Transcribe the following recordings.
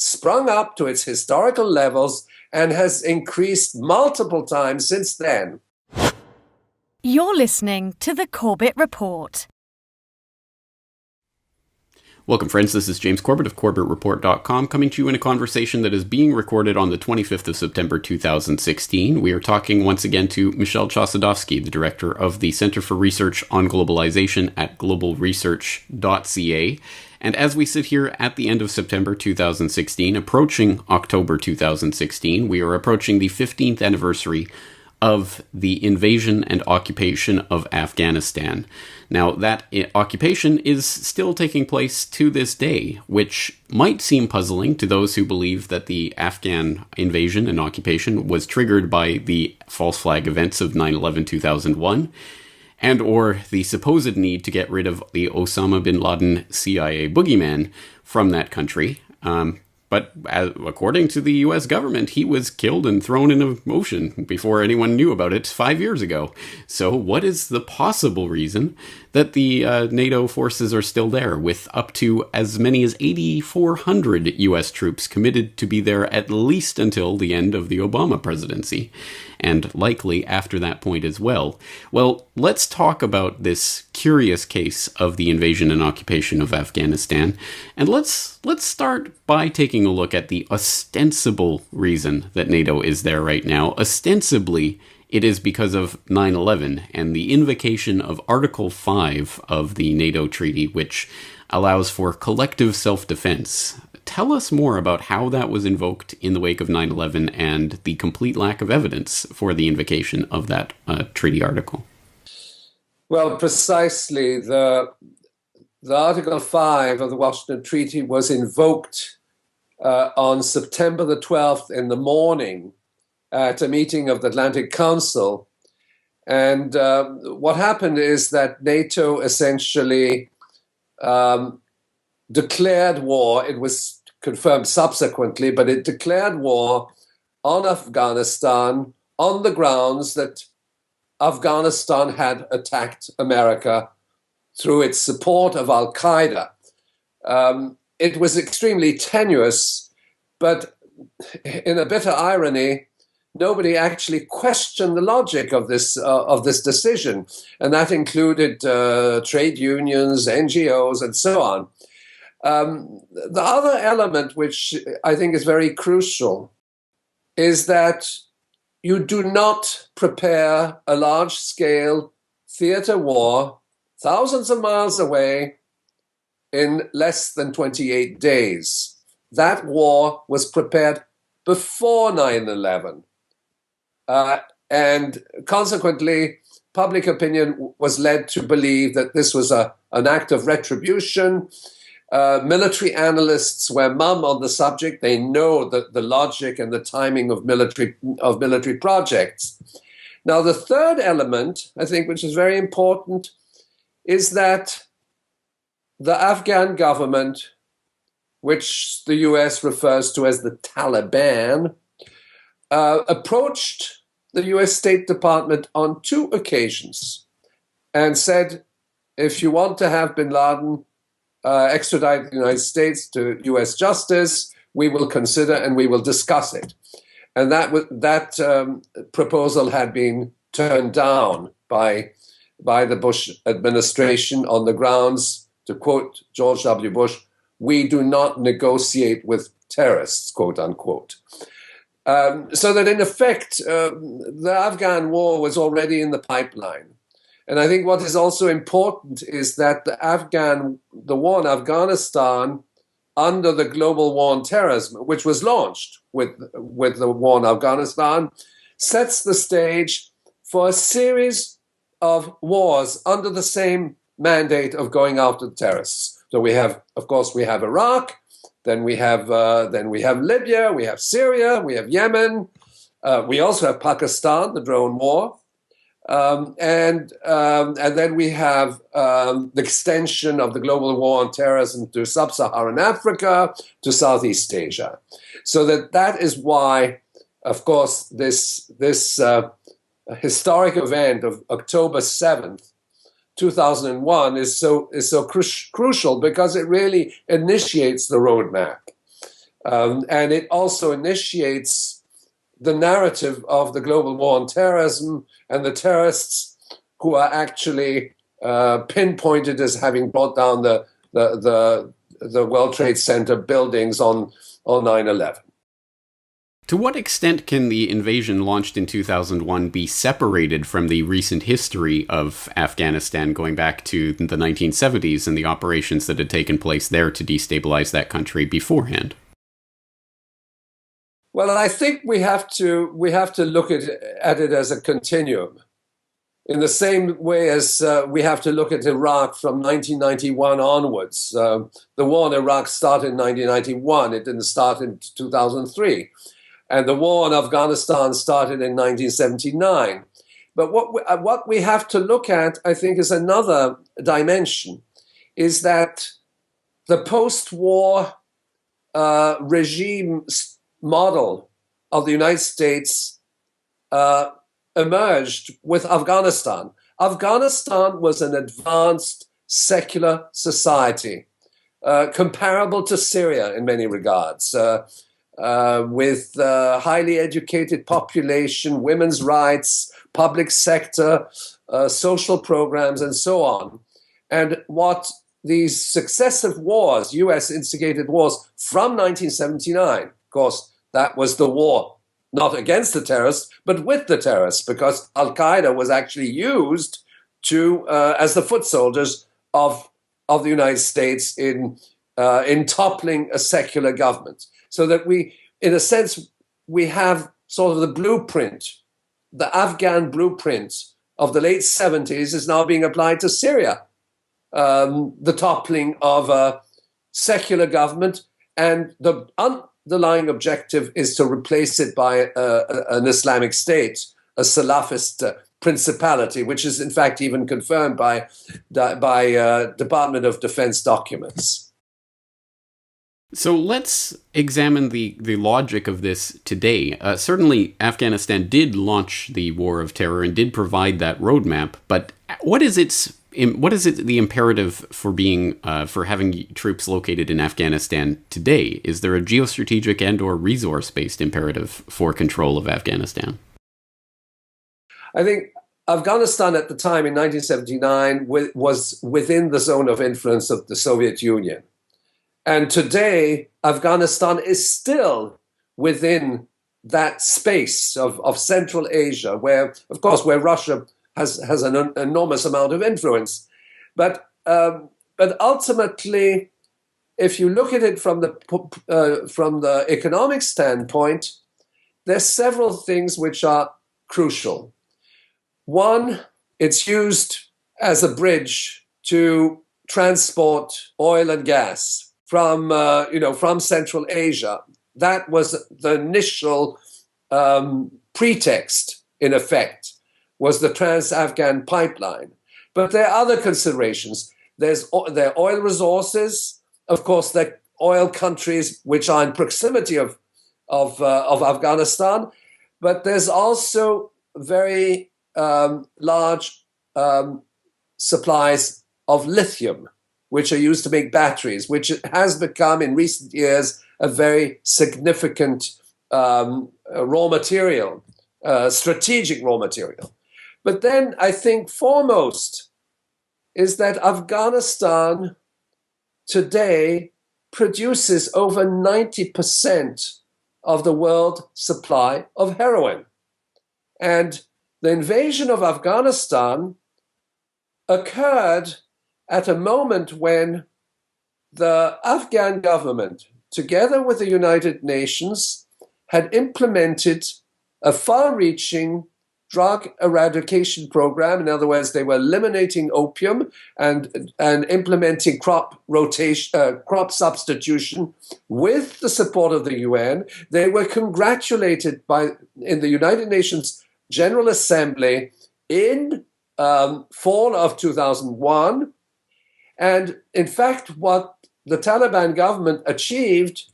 sprung up to its historical levels and has increased multiple times since then. You're listening to the Corbett Report. Welcome, friends. This is James Corbett of CorbettReport.com, coming to you in a conversation that is being recorded on the 25th of September 2016. We are talking once again to Michelle Chossudovsky, the director of the Center for Research on Globalization at globalresearch.ca. And as we sit here at the end of September 2016, approaching October 2016, we are approaching the 15th anniversary of the invasion and occupation of Afghanistan. Now, that occupation is still taking place to this day, which might seem puzzling to those who believe that the Afghan invasion and occupation was triggered by the false flag events of 9/11-2001, and or the supposed need to get rid of the Osama bin Laden CIA boogeyman from that country. But according to the U.S. government, he was killed and thrown in a ocean before anyone knew about it 5 years ago. So what is the possible reason that the NATO forces are still there, with up to as many as 8,400 U.S. troops committed to be there at least until the end of the Obama presidency, and likely after that point as well? Well, let's talk about this curious case of the invasion and occupation of Afghanistan, and let's start by taking a look at the ostensible reason that NATO is there right now. Ostensibly, it is because of 9/11 and the invocation of Article 5 of the NATO treaty, which allows for collective self-defense. Tell us more about how that was invoked in the wake of 9/11 and the complete lack of evidence for the invocation of that treaty article. Well, precisely. The Article 5 of the Washington Treaty was invoked on September the 12th in the morning at a meeting of the Atlantic Council. And what happened is that NATO essentially declared war. It was confirmed subsequently, but it declared war on Afghanistan on the grounds that Afghanistan had attacked America through its support of Al-Qaeda. It was extremely tenuous, but in a bitter irony, nobody actually questioned the logic of this decision, and that included trade unions, NGOs, and so on. The other element, which I think is very crucial, is that you do not prepare a large-scale theater war thousands of miles away in less than 28 days. That war was prepared before 9/11. And consequently, public opinion was led to believe that this was an act of retribution. Military analysts were mum on the subject. They know the logic and the timing of military projects. Now, the third element, I think, which is very important, is that the Afghan government, which the US refers to as the Taliban, approached the US State Department on 2 occasions and said, if you want to have bin Laden extradited the United States to US justice, we will consider and we will discuss it. And that proposal had been turned down by the Bush administration on the grounds, to quote George W. Bush, "We do not negotiate with terrorists," quote unquote. So that in effect, the Afghan war was already in the pipeline. And I think what is also important is that the war in Afghanistan under the global war on terrorism, which was launched with the war in Afghanistan, sets the stage for a series of wars under the same mandate of going after the terrorists. So we have Iraq, then we have Libya, we have Syria, we have Yemen, we also have Pakistan, the drone war, and then we have the extension of the global war on terrorism to sub-Saharan Africa, to Southeast Asia. So that is why, of course, this historic event of October 7th, 2001 is so crucial, because it really initiates the roadmap. And it also initiates the narrative of the global war on terrorism and the terrorists who are actually pinpointed as having brought down the World Trade Center buildings on 9/11. To what extent can the invasion launched in 2001 be separated from the recent history of Afghanistan going back to the 1970s and the operations that had taken place there to destabilize that country beforehand? Well, I think we have to look at it as a continuum, in the same way as we have to look at Iraq from 1991 onwards. The war in Iraq started in 1991; it didn't start in 2003. And the war in Afghanistan started in 1979. But what we have to look at, I think, is another dimension, is that the post-war regime model of the United States emerged with Afghanistan. Afghanistan was an advanced secular society, comparable to Syria in many regards. With highly educated population, women's rights, public sector, social programs, and so on. And what these successive wars, U.S. instigated wars from 1979, of course, that was the war not against the terrorists, but with the terrorists, because Al-Qaeda was actually used to as the foot soldiers of the United States in toppling a secular government. So that we, in a sense, we have sort of the blueprint, the Afghan blueprint of the late 70s is now being applied to Syria. The toppling of a secular government, and the underlying objective is to replace it by an Islamic State, a Salafist principality, which is in fact even confirmed by Department of Defense documents. So let's examine the logic of this today. Certainly, Afghanistan did launch the war of terror and did provide that roadmap. But what is the imperative for having troops located in Afghanistan today? Is there a geostrategic and/or resource-based imperative for control of Afghanistan? I think Afghanistan at the time in 1979 was within the zone of influence of the Soviet Union. And today, Afghanistan is still within that space of Central Asia, where Russia has an enormous amount of influence. But ultimately, if you look at it from the economic standpoint, there's several things which are crucial. One, it's used as a bridge to transport oil and gas from Central Asia. That was the initial pretext, in effect, was the Trans-Afghan pipeline. But there are other considerations. There are oil resources, of course, there are oil countries which are in proximity of Afghanistan, but there's also very large supplies of lithium, which are used to make batteries, which has become in recent years a very significant raw material, strategic raw material. But then I think foremost is that Afghanistan today produces over 90% of the world supply of heroin. And the invasion of Afghanistan occurred at a moment when the Afghan government, together with the United Nations, had implemented a far-reaching drug eradication program. In other words, they were eliminating opium and implementing crop substitution with the support of the UN. They were congratulated in the United Nations General Assembly in fall of 2001. And in fact, what the Taliban government achieved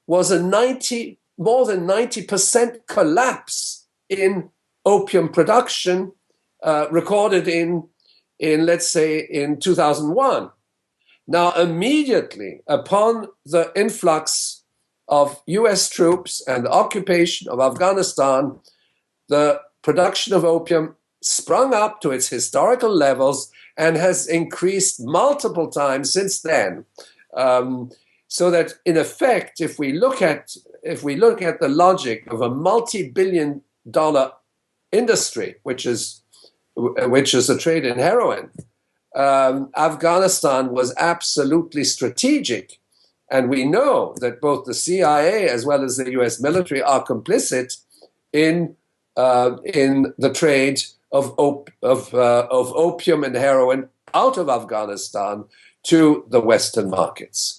was more than 90% collapse in opium production recorded in let's say, in 2001. Now, immediately upon the influx of US troops and the occupation of Afghanistan, the production of opium sprung up to its historical levels and has increased multiple times since then. So that in effect, if we look at the logic of a multi-billion-dollar industry, which is the trade in heroin, Afghanistan was absolutely strategic. And we know that both the CIA as well as the US military are complicit in the trade of opium and heroin out of Afghanistan to the Western markets.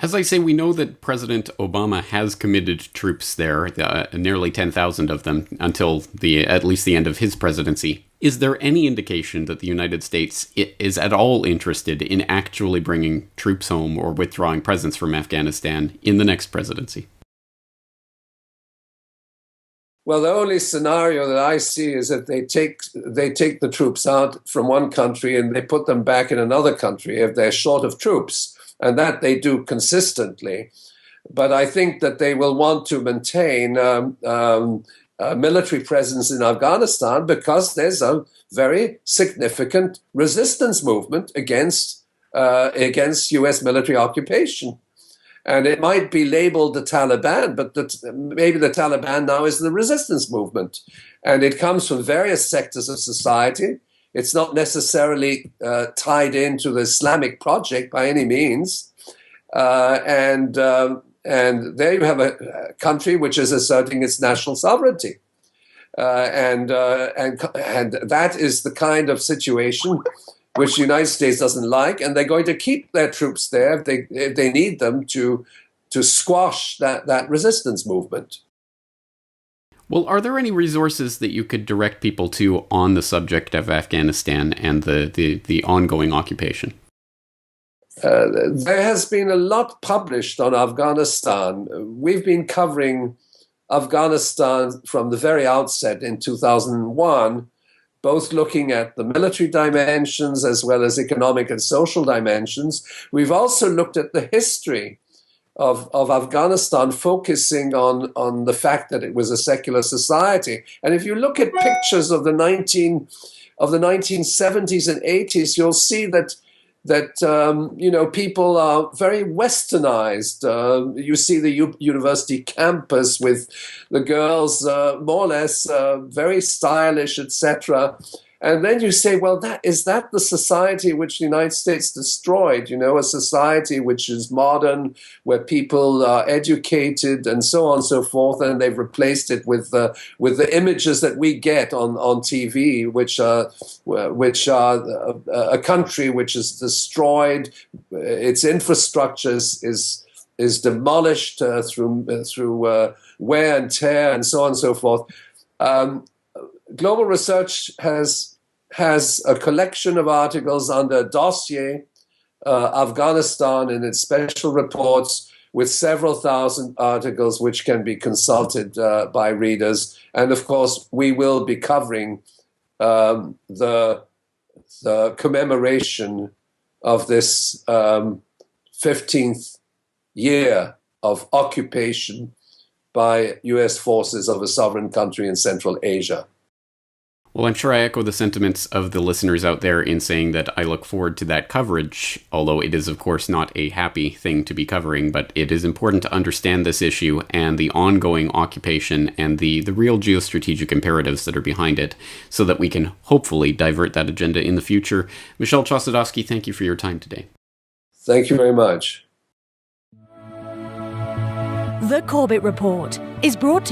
As I say, we know that President Obama has committed troops there, nearly 10,000 of them, until at least the end of his presidency. Is there any indication that the United States is at all interested in actually bringing troops home or withdrawing presence from Afghanistan in the next presidency? Well, the only scenario that I see is that they take the troops out from one country and they put them back in another country if they're short of troops. And that they do consistently. But I think that they will want to maintain a military presence in Afghanistan because there's a very significant resistance movement against U.S. military occupation. And it might be labeled the Taliban, but maybe the Taliban now is the resistance movement. And it comes from various sectors of society. It's not necessarily tied into the Islamic project by any means. And there you have a country which is asserting its national sovereignty. And that is the kind of situation which the United States doesn't like. And they're going to keep their troops there if they need them to squash that resistance movement. Well, are there any resources that you could direct people to on the subject of Afghanistan and the ongoing occupation? There has been a lot published on Afghanistan. We've been covering Afghanistan from the very outset in 2001, both looking at the military dimensions as well as economic and social dimensions. We've also looked at the history of Afghanistan, focusing on the fact that it was a secular society. And if you look at pictures of the 1970s and 80s, you'll see that people are very westernized. You see the university campus with the girls more or less very stylish, etc. And then you say, well, is that the society which the United States destroyed? A society which is modern, where people are educated and so on and so forth, and they've replaced it with the images that we get on TV, which are a country which is destroyed, its infrastructure is demolished through wear and tear and so on and so forth. Global Research has a collection of articles under dossier Afghanistan in its special reports with several thousand articles which can be consulted by readers. And of course, we will be covering the commemoration of this 15th year of occupation by U.S. forces of a sovereign country in Central Asia. Well, I'm sure I echo the sentiments of the listeners out there in saying that I look forward to that coverage, although it is, of course, not a happy thing to be covering, but it is important to understand this issue and the ongoing occupation and the real geostrategic imperatives that are behind it, so that we can hopefully divert that agenda in the future. Michel Chossudovsky, thank you for your time today. Thank you very much. The Corbett Report is brought to you